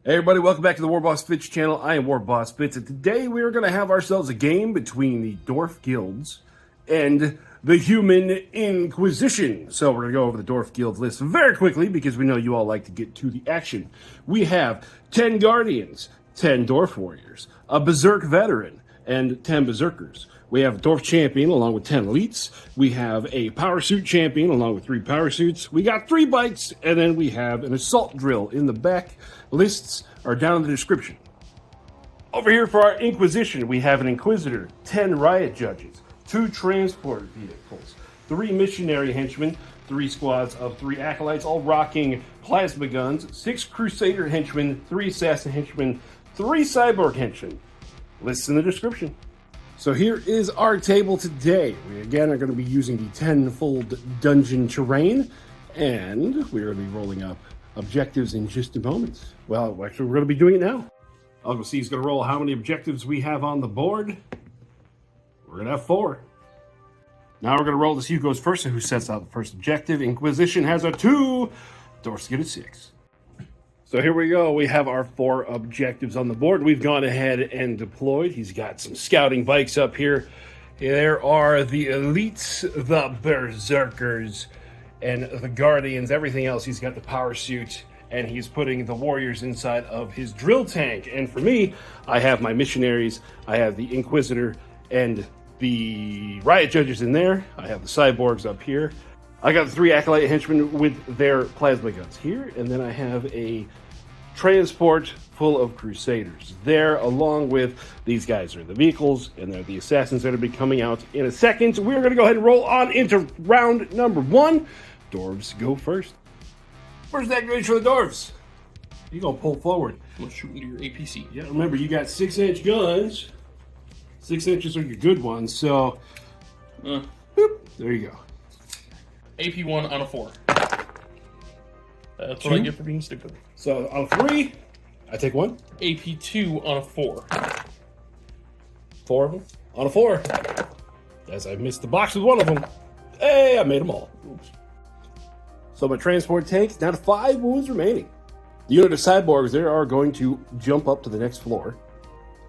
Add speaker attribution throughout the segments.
Speaker 1: Hey everybody, welcome back to the warbossfitz channel. I am warbossfitz, and today we are going to have ourselves a game between the Dwarf Guilds and the Human Inquisition. So we're going to go over the Dwarf Guild list very quickly because we know you all like to get to the action. We have 10 Guardians, 10 Dwarf Warriors, a Berserk Veteran, and 10 Berserkers. We have a Dwarf Champion along with 10 Elites. We have a Power Suit Champion along with 3 Power Suits. We got 3 Bikes, and then we have an Assault Drill in the back. Lists are down in the description. Over here for our Inquisition, we have an Inquisitor, 10 Riot Judges, 2 Transport Vehicles, 3 Missionary Henchmen, 3 squads of 3 Acolytes, all rocking plasma guns, 6 Crusader Henchmen, 3 Assassin Henchmen, 3 Cyborg Henchmen. Lists in the description. So here is our table today. We again are going to be using the 10-fold dungeon terrain, and we're going to be rolling up objectives in just a moment. Well, actually, we're going to be doing it now. I'll go see who's going to roll how many objectives we have on the board. We're going to have 4. Now we're going to roll to see who goes first and who sets out the first objective. Inquisition has a 2. Dwarfs get a 6. So here we go. We have our 4 objectives on the board. We've gone ahead and deployed. He's got some scouting bikes up here. There are the Elites, the Berserkers, and the Guardians. Everything else, he's got the Power Suit, and he's putting the Warriors inside of his drill tank. And for me, I have my Missionaries, I have the Inquisitor, and the Riot Judges in there. I have the Cyborgs up here. I got the 3 Acolyte Henchmen with their plasma guns here, and then I have a transport full of Crusaders there, along with these guys are the vehicles, and they're the assassins that will be coming out in a second. So we're going to go ahead and roll on into round number 1. Dwarves go first. First activation for the Dwarves. You're going to pull forward.
Speaker 2: I'm going to shoot into your APC.
Speaker 1: Yeah, remember, you got 6-inch guns. 6 inches are your good ones, so boop, there you go.
Speaker 2: AP1 on a 4. That's
Speaker 1: 2?
Speaker 2: what I get for being stupid.
Speaker 1: So on 3, I take 1.
Speaker 2: AP2 on a 4.
Speaker 1: 4 of them on a 4. As I missed the box with one of them. Hey, I made them all. Oops. So my transport tank down to 5 wounds remaining. The unit of cyborgs there are going to jump up to the next floor.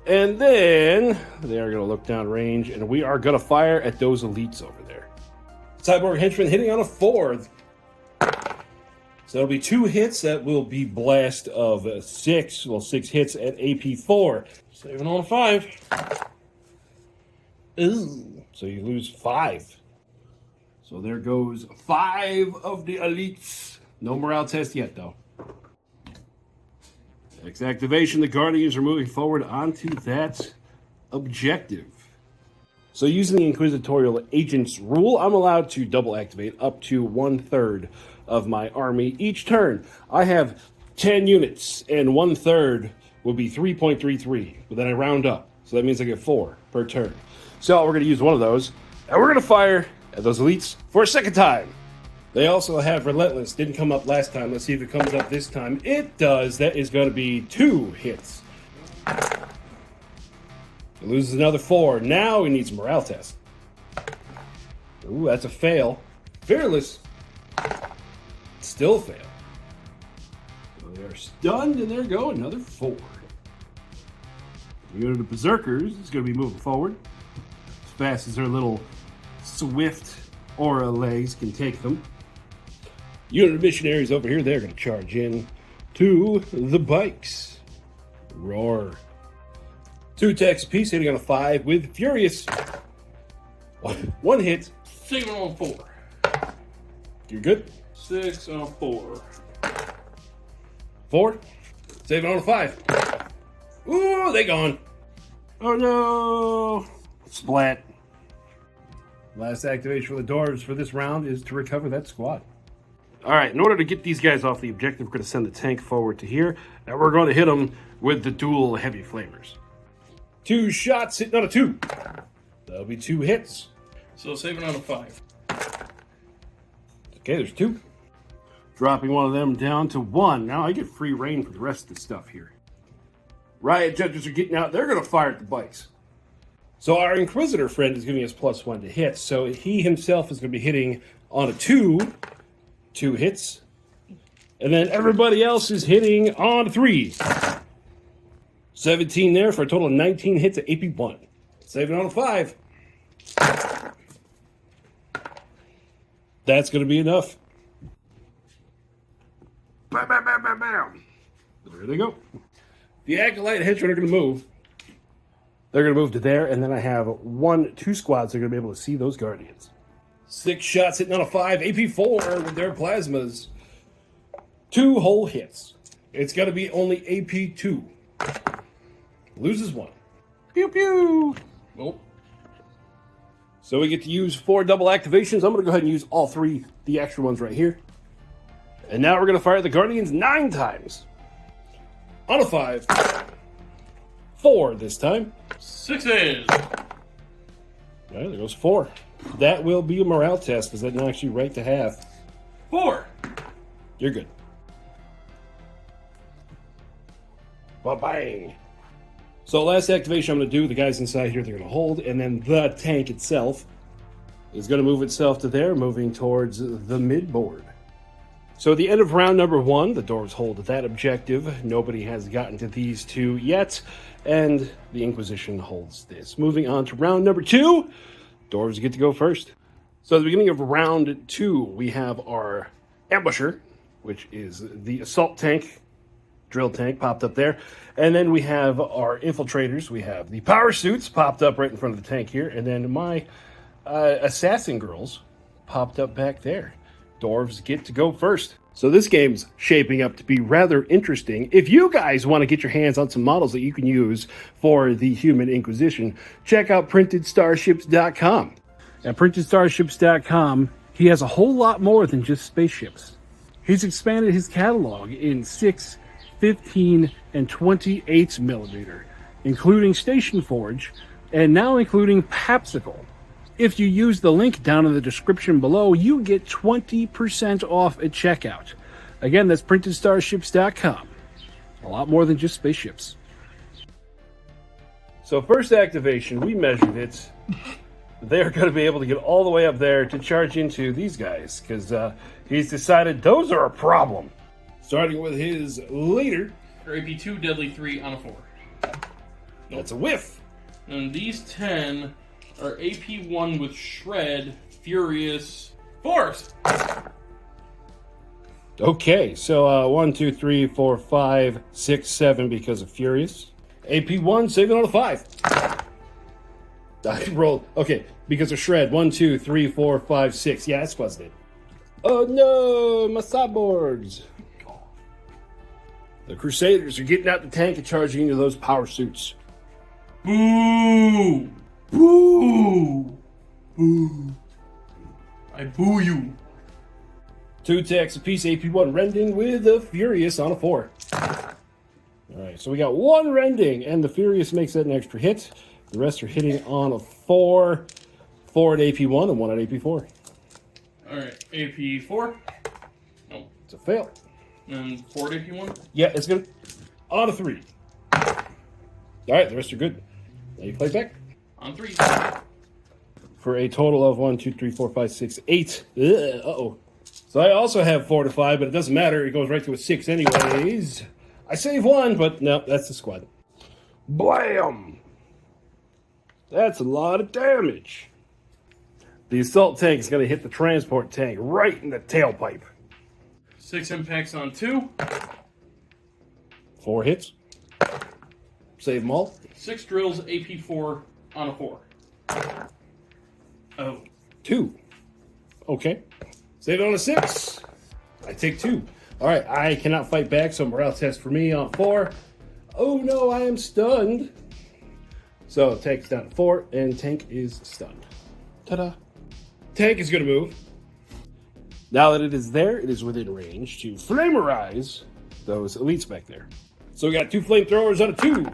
Speaker 1: And then they are going to look down range, and we are going to fire at those elites over there. Cyborg henchman hitting on a 4. So that'll be 2 hits. That will be blast of 6. Well, 6 hits at AP4.
Speaker 2: Saving on a 5.
Speaker 1: Ooh. So you lose 5. So there goes 5 of the elites. No morale test yet, though. Next activation, the Guardians are moving forward onto that objective. So using the Inquisitorial Agents rule, I'm allowed to double activate up to 1/3 of my army each turn. I have 10 units, and 1/3 will be 3.33, but then I round up. So that means I get 4 per turn. So we're going to use one of those, and we're going to fire at those elites for a second time. They also have Relentless. Didn't come up last time. Let's see if it comes up this time. It does. That is going to be 2 hits. It loses another 4. Now we need some morale test. Ooh, that's a fail. Fearless. Still fail. So they are stunned, and there go another 4. The unit of Berserkers is going to be moving forward as fast as their little swift aura legs can take them. Unit of Missionaries over here, they're going to charge in to the bikes. Roar. 2 attacks apiece, hitting on a 5 with Furious. 1 hit.
Speaker 2: Saving on a 4.
Speaker 1: You're good.
Speaker 2: 6 on a 4.
Speaker 1: 4. Saving on a 5. Ooh, they gone. Oh no. Splat. Last activation for the Dwarves for this round is to recover that squad. Alright, in order to get these guys off the objective, we're going to send the tank forward to here, and we're going to hit them with the dual heavy flamers. 2 shots, hitting on a 2. That'll be 2 hits.
Speaker 2: So saving on a 5.
Speaker 1: Okay, there's 2. Dropping one of them down to 1. Now I get free reign for the rest of the stuff here. Riot Judges are getting out. They're going to fire at the bikes. So our Inquisitor friend is giving us +1 to hit. So he himself is going to be hitting on a 2. 2 hits. And then everybody else is hitting on 3. 17 there for a total of 19 hits at AP1. Saving on a 5. That's going to be enough. Bam, bam, bam, bam, bam. There they go. The Acolyte Henchman are going to move. They're going to move to there, and then I have 2 squads that are going to be able to see those Guardians. 6 shots hitting on a 5. AP4 with their plasmas. 2 whole hits. It's going to be only AP2. Loses 1. Pew pew.
Speaker 2: Nope.
Speaker 1: So we get to use 4 double activations. I'm going to go ahead and use all 3, the extra ones right here. And now we're going to fire the Guardians 9 times. On a 5. 4 this time.
Speaker 2: 6s.
Speaker 1: All right, there goes 4. That will be a morale test because that's not actually right to have.
Speaker 2: 4.
Speaker 1: You're good. Ba-bang. So last activation I'm going to do, the guys inside here, they're going to hold, and then the tank itself is going to move itself to there, moving towards the mid-board. So at the end of round number 1, the Dwarves hold that objective. Nobody has gotten to these 2 yet, and the Inquisition holds this. Moving on to round number 2, Dwarves get to go first. So at the beginning of round 2, we have our Ambusher, which is the assault tank, drill tank popped up there. And then we have our infiltrators. We have the power suits popped up right in front of the tank here. And then my assassin girls popped up back there. Dwarves get to go first. So this game's shaping up to be rather interesting. If you guys want to get your hands on some models that you can use for the Human Inquisition, check out PrintedStarships.com. At PrintedStarships.com, he has a whole lot more than just spaceships. He's expanded his catalog in 6, 15, and 28 millimeter, including Station Forge, and now including Papsicle. If you use the link down in the description below, you get 20% off at checkout. Again, that's PrintedStarships.com. A lot more than just spaceships. So first activation, we measured it. They're going to be able to get all the way up there to charge into these guys, because he's decided those are a problem. Starting with his leader.
Speaker 2: For AP2, Deadly 3 on a 4.
Speaker 1: That's a whiff.
Speaker 2: And these 10 are AP1 with Shred, Furious, Force.
Speaker 1: Okay, so 1, 2, 3, 4, 5, 6, 7 because of Furious. AP1 saving on a 5. I rolled. Okay, because of Shred. 1, 2, 3, 4, 5, 6. Yeah, that's wasn't it. Oh no, my sideboards. The Crusaders are getting out the tank and charging into those power suits.
Speaker 2: Boo! Boo! Boo! I boo you.
Speaker 1: 2 attacks apiece, AP1 rending with the Furious on a 4. Alright, so we got 1 rending, and the Furious makes that an extra hit. The rest are hitting on a 4. 4 at AP1 and 1 at AP4.
Speaker 2: Alright, AP4. Nope.
Speaker 1: It's a fail.
Speaker 2: And 4 at AP1.
Speaker 1: Yeah, it's good. On a 3. Alright, the rest are good. Now you play back.
Speaker 2: On 3.
Speaker 1: For a total of 1, 2, 3, 4, 5, 6, 8. Uh-oh. So I also have 4 to 5, but it doesn't matter. It goes right to a 6 anyways. I save 1, but no, that's the squad. Blam! That's a lot of damage. The assault tank is going to hit the transport tank right in the tailpipe.
Speaker 2: 6 impacts on 2.
Speaker 1: 4 hits. Save them all.
Speaker 2: 6 drills, AP4 on a 4. Oh.
Speaker 1: 2. Okay. Save it on a 6. I take 2. Alright, I cannot fight back, so morale test for me on 4. Oh no, I am stunned. So tank's down to 4, and tank is stunned. Ta-da. Tank is going to move. Now that it is there, it is within range to flamerize those elites back there. So we got 2 flamethrowers on a 2.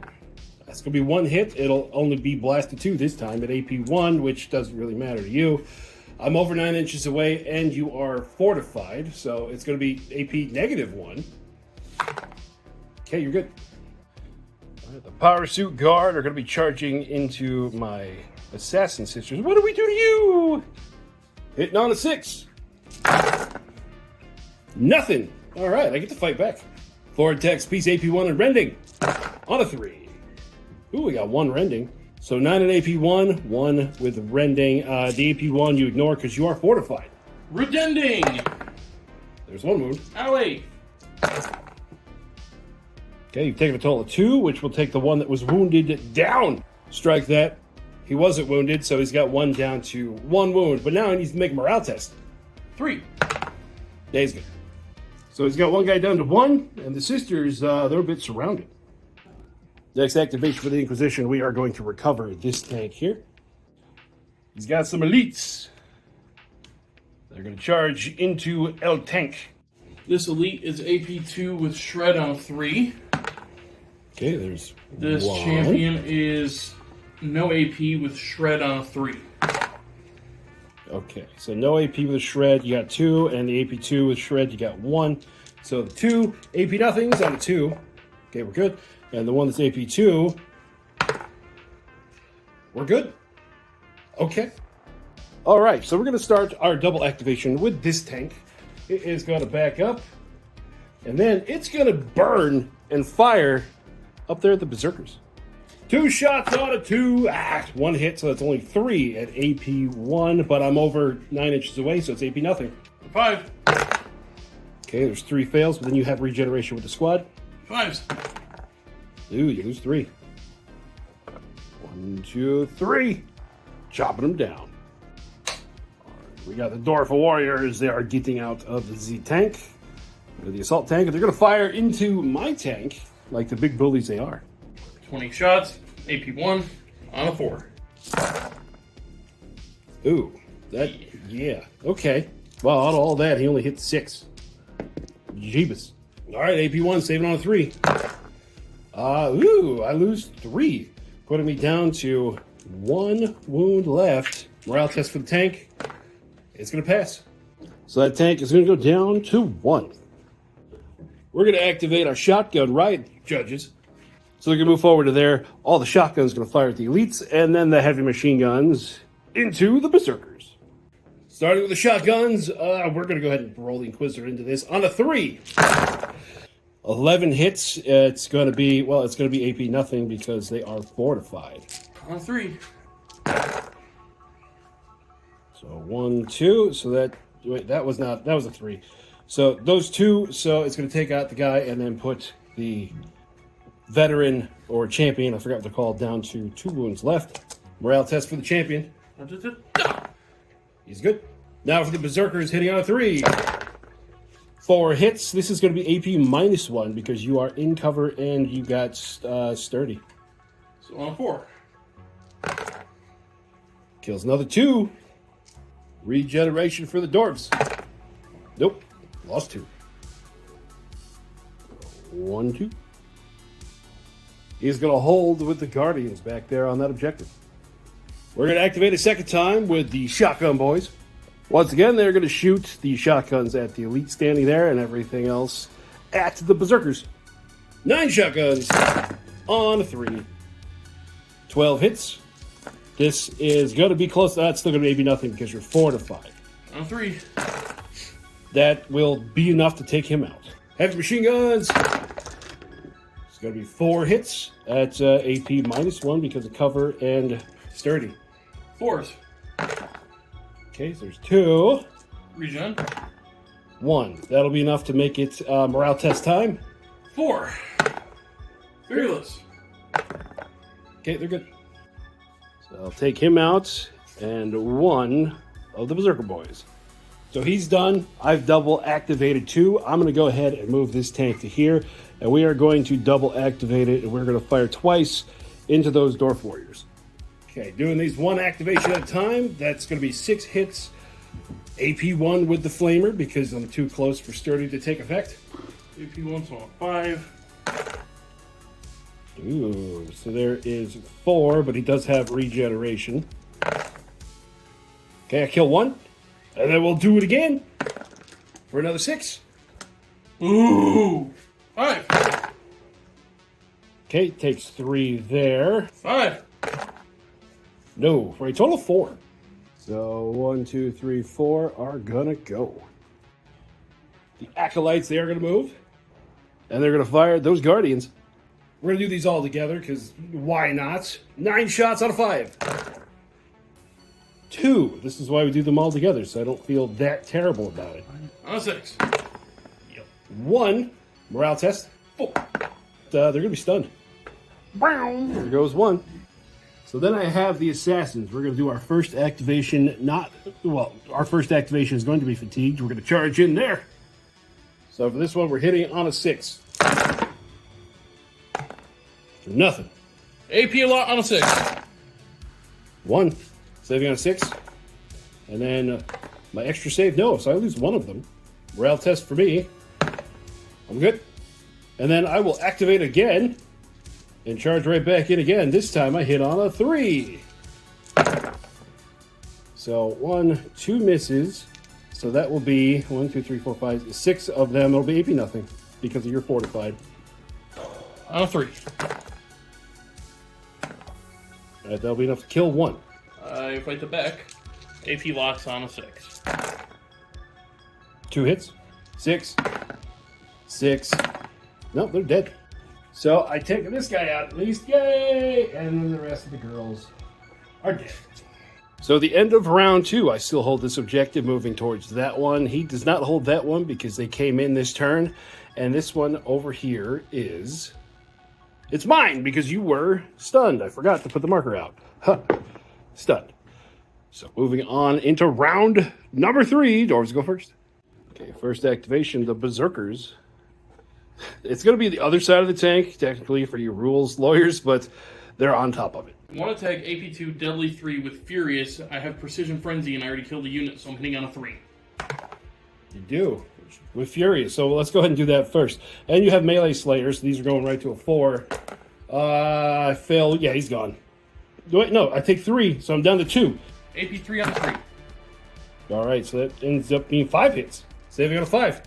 Speaker 1: That's going to be 1 hit. It'll only be blasted 2 this time at AP1, which doesn't really matter to you. I'm over 9 inches away, and you are fortified, so it's going to be AP -1. Okay, you're good. All right, the power suit guard are going to be charging into my assassin sisters. What do we do to you? Hitting on a 6. Nothing. All right, I get to fight back. Forward text, piece AP1 and rending. On a 3. Ooh, we got 1 rending. So 9 in AP1, 1 with rending. The AP1 you ignore because you are fortified.
Speaker 2: Redending!
Speaker 1: There's 1 wound.
Speaker 2: Alley!
Speaker 1: Okay, you've taken a total of 2, which will take the one that was wounded down. Strike that. He wasn't wounded, so he's got 1 down to 1 wound. But now he needs to make a morale test.
Speaker 2: 3.
Speaker 1: Yeah, he's good. So he's got 1 guy down to 1, and the sisters, they're a bit surrounded. Next activation for the Inquisition, we are going to recover this tank here. He's got some elites. They're going to charge into El Tank.
Speaker 2: This elite is AP2 with shred on a 3.
Speaker 1: Okay, there's
Speaker 2: This
Speaker 1: 1.
Speaker 2: champion is no AP with shred on a 3.
Speaker 1: Okay, so no AP with shred, you got 2, and the AP2 with shred, you got 1. So the 2 AP nothings on a 2. Okay, we're good. And the one that's AP2, we're good. Okay. All right, so we're going to start our double activation with this tank. It is going to back up, and then it's going to burn and fire up there at the Berserkers. 2 shots on a 2. 1 hit, so that's only 3 at AP1, but I'm over 9 inches away, so it's AP nothing.
Speaker 2: 5.
Speaker 1: Okay, there's 3 fails, but then you have regeneration with the squad.
Speaker 2: 5s.
Speaker 1: Ooh, you lose 3. 1, 2, 3. Chopping them down. All right, we got the Dwarf Warriors. They are getting out of the tank, or the assault tank, and they're going to fire into my tank like the big bullies they are.
Speaker 2: 20 shots, AP1 on a 4.
Speaker 1: Ooh, yeah, okay. Well, out of all that, he only hit 6. Jeebus. All right, AP1 saving on a 3. I lose 3, putting me down to 1 wound left. Morale test for the tank. It's going to pass. So that tank is going to go down to 1. We're going to activate our shotgun riot judges. So they're going to move forward to there. All the shotguns going to fire at the elites, and then the heavy machine guns into the Berserkers. Starting with the shotguns, we're going to go ahead and roll the Inquisitor into this on a 3. 11 hits. It's going to be AP nothing because they are fortified.
Speaker 2: On a 3.
Speaker 1: So 1, 2. So that was a 3. So those 2. So it's going to take out the guy and then put the veteran or champion, I forgot what they're called, down to 2 wounds left. Morale test for the champion. He's good. Now for the Berserkers, hitting on a 3. 4 hits. This is going to be AP -1 because you are in cover and you got sturdy.
Speaker 2: So on a 4.
Speaker 1: Kills another 2. Regeneration for the dwarves. Nope. Lost 2. 1, 2. He's going to hold with the Guardians back there on that objective. We're going to activate a second time with the shotgun boys. Once again, they're going to shoot the shotguns at the elite standing there and everything else at the Berserkers. 9 shotguns on a 3. 12 hits. This is going to be close. That's still going to be nothing because you're fortified.
Speaker 2: On a 3.
Speaker 1: That will be enough to take him out. Heavy machine guns. It's going to be 4 hits. That's AP -1 because of cover and sturdy.
Speaker 2: 4s.
Speaker 1: Okay, so there's 2.
Speaker 2: Regen.
Speaker 1: 1. That'll be enough to make it morale test time.
Speaker 2: 4. Fearless.
Speaker 1: Okay, they're good. So I'll take him out and 1 of the Berserker boys. So he's done. I've double activated 2. I'm going to go ahead and move this tank to here. And we are going to double activate it. And we're going to fire twice into those Dwarf Warriors. Okay, doing these 1 activation at a time. That's going to be 6 hits. AP1 with the Flamer because I'm too close for sturdy to take effect.
Speaker 2: AP1, so on a 5.
Speaker 1: Ooh, so there is 4, but he does have regeneration. Okay, I kill 1. And then we'll do it again for another 6.
Speaker 2: Ooh! 5.
Speaker 1: Okay, takes 3 there.
Speaker 2: 5.
Speaker 1: No, for a total of 4. So 1, 2, 3, 4 are gonna go. The acolytes, they are going to move. And they're going to fire those guardians. We're going to do these all together, because why not? 9 shots out of 5. 2. This is why we do them all together, so I don't feel that terrible about it.
Speaker 2: On a 6.
Speaker 1: 1. Morale test. 4. They're going to be stunned. There goes 1. So then I have the assassins. We're going to do our first activation. Our first activation is going to be fatigued. We're going to charge in there. So for this one, we're hitting on a 6. For nothing.
Speaker 2: AP a lot on a 6.
Speaker 1: 1. Saving on a 6. And then my extra save, no. So I lose 1 of them. Morale test for me. I'm good. And then I will activate again. And charge right back in again. This time I hit on a 3. So 1, 2 misses. So that will be 1, 2, 3, 4, 5, 6 of them. It'll be AP nothing because of your fortified.
Speaker 2: On a 3.
Speaker 1: Alright, that'll be enough to kill 1.
Speaker 2: I fight the back. AP locks on a 6.
Speaker 1: 2 hits. 6. 6. Nope, they're dead. So I take this guy out at least, yay! And then the rest of the girls are dead. So the end of round 2, I still hold this objective moving towards that one. He does not hold that one because they came in this turn. And this one over here is... It's mine because you were stunned. I forgot to put the marker out. Huh. Stunned. So moving on into round number 3. Dwarves go first. Okay, first activation, the Berserkers. It's going to be the other side of the tank, technically, for you rules lawyers, but they're on top of it.
Speaker 2: One attack, AP2, Deadly 3 with Furious. I have Precision Frenzy and I already killed a unit, so I'm hitting on a 3.
Speaker 1: You do, with Furious. So let's go ahead and do that first. And you have Melee Slayers, so these are going right to a 4. I fail. Yeah, he's gone. Wait, no, I take 3, so I'm down to 2.
Speaker 2: AP3 on a 3.
Speaker 1: All right, so that ends up being 5 hits. Saving on a 5.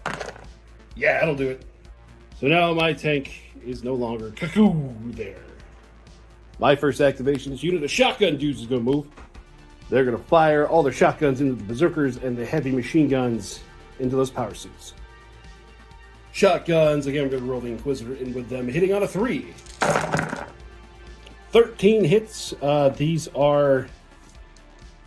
Speaker 1: Yeah, that'll do it. So now my tank is no longer cuckoo there. My first activation is unit of shotgun dudes is going to move. They're going to fire all their shotguns into the Berserkers and the heavy machine guns into those power suits. Shotguns, again, I'm going to roll the Inquisitor in with them, hitting on a 3. 13 hits. These are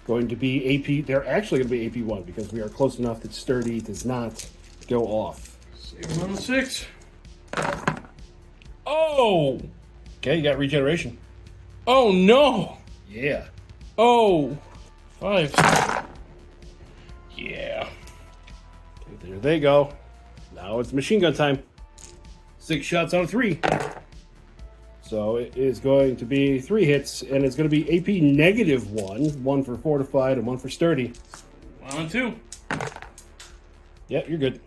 Speaker 1: going to be AP. They're actually going to be AP1 because we are close enough that Sturdy does not go off.
Speaker 2: Save on a 6.
Speaker 1: Oh! Okay, you got regeneration.
Speaker 2: Oh no!
Speaker 1: Yeah.
Speaker 2: Oh! 5. Yeah.
Speaker 1: Okay, there they go. Now it's machine gun time. 6 shots on a 3. So it is going to be 3 hits, and it's going to be AP -1. 1 for fortified and 1 for sturdy.
Speaker 2: 1 on 2.
Speaker 1: Yep, you're good.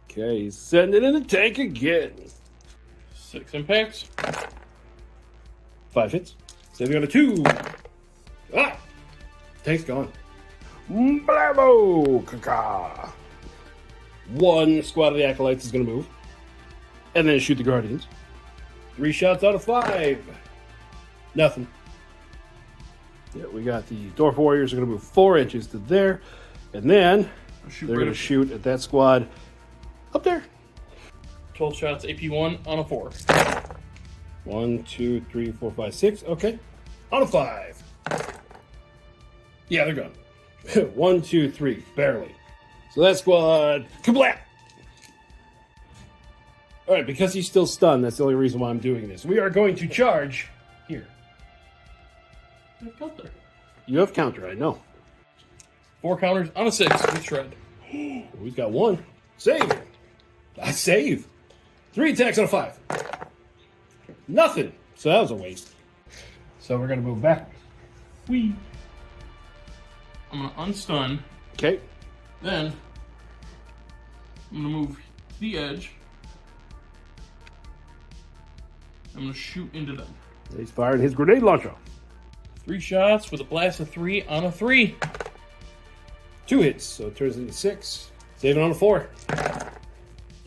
Speaker 1: Okay, he's setting it in the tank again.
Speaker 2: 6 impacts.
Speaker 1: 5 hits. Saving on a 2. Ah! Tank's gone. Blammo! Caca! 1 squad of the Acolytes is going to move. And then shoot the Guardians. 3 shots out of 5. Nothing. Yeah, we got the Dwarf Warriors are going to move 4 inches to there. And then they're going to shoot at that squad up there.
Speaker 2: 12 shots, AP1 on a 4.
Speaker 1: 1, 2, 3, 4, 5, 6. Okay. On a 5. Yeah, they're gone. 1, 2, 3. Barely. So that squad. Kablam! Alright, because he's still stunned, that's the only reason why I'm doing this. We are going to charge here.
Speaker 2: Counter.
Speaker 1: You have counter, I know.
Speaker 2: 4 counters on a 6 with Shred.
Speaker 1: We've got 1. Save! I save! 3 attacks on a 5. Nothing! So that was a waste. So we're going to move backwards.
Speaker 2: Whee! I'm going to unstun.
Speaker 1: Okay.
Speaker 2: Then, I'm going to move to the edge. I'm going to shoot into them.
Speaker 1: He's firing his grenade launcher.
Speaker 2: 3 shots with a blast of 3 on a 3.
Speaker 1: 2 hits, so it turns into 6. Saving on a 4.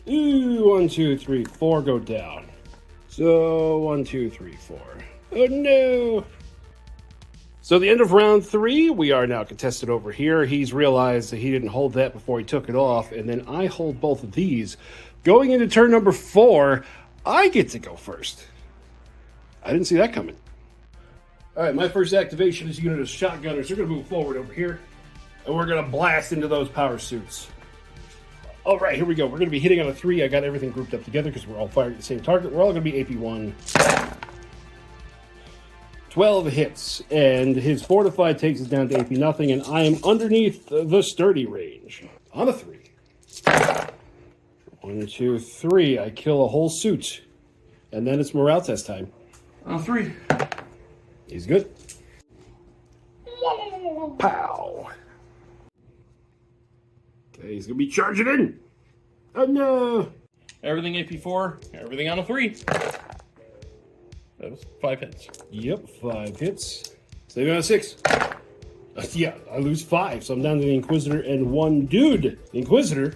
Speaker 1: Ooh, 1, 2, 3, 4 go down. So 1, 2, 3, 4. Oh no! So the end of round 3, we are now contested over here. He's realized that he didn't hold that before he took it off, and then I hold both of these. Going into turn number 4, I get to go first. I didn't see that coming. All right, my first activation is a unit of shotgunners. They're going to move forward over here, and we're going to blast into those power suits. All right, here we go. We're going to be hitting on a 3. I got everything grouped up together because we're all firing at the same target. We're all going to be AP1. 12 hits, and his fortified takes us down to AP nothing, and I am underneath the sturdy range. On a 3. 1, 2, 3. I kill a whole suit, and then it's morale test time.
Speaker 2: On a 3.
Speaker 1: He's good. Pow. Okay, he's gonna be charging in. Oh no!
Speaker 2: Everything AP4. Everything on a 3. That was 5 hits.
Speaker 1: Yep, 5 hits. Saving on a 6. Yeah, I lose 5, so I'm down to the Inquisitor and 1 dude. The Inquisitor,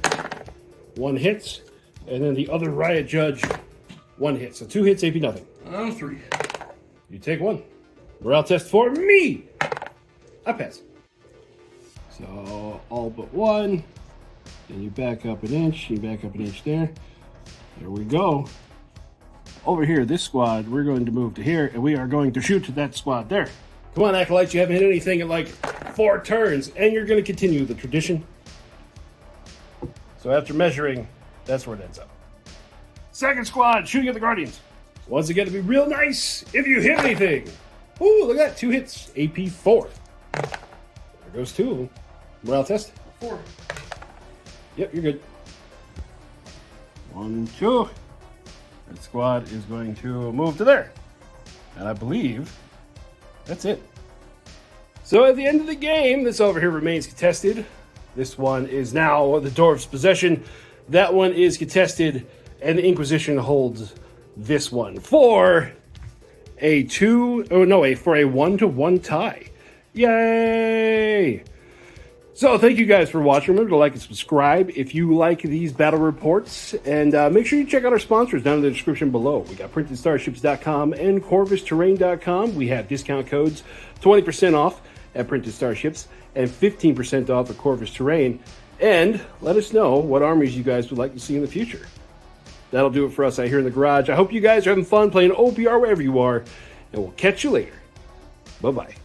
Speaker 1: 1 hit, and then the other Riot Judge, 1 hit. So 2 hits, AP nothing.
Speaker 2: On a 3.
Speaker 1: You take 1. Morale test for me. I pass. So all but 1. Then you back up an inch. You back up an inch there. There we go. Over here, this squad, we're going to move to here, and we are going to shoot that squad there. Come on, Acolytes, you haven't hit anything in like 4 turns, and you're going to continue the tradition. So after measuring, that's where it ends up. Second squad, shooting at the Guardians. Once again, to be real nice, if you hit anything. Ooh, look at that, 2 hits, AP 4. There goes 2 of them. Morale test.
Speaker 2: 4.
Speaker 1: Yep, you're good. 1, 2. That squad is going to move to there. And I believe that's it. So at the end of the game, this over here remains contested. This one is now the Dwarf's possession. That one is contested, and the Inquisition holds this one for a 1-1 tie. Yay! So thank you guys for watching. Remember to like and subscribe if you like these battle reports. And make sure you check out our sponsors down in the description below. We got PrintedStarships.com and CorvusTerrain.com. We have discount codes, 20% off at Printed Starships and 15% off at Corvus Terrain. And let us know what armies you guys would like to see in the future. That'll do it for us out here in the garage. I hope you guys are having fun playing OPR wherever you are. And we'll catch you later. Bye-bye.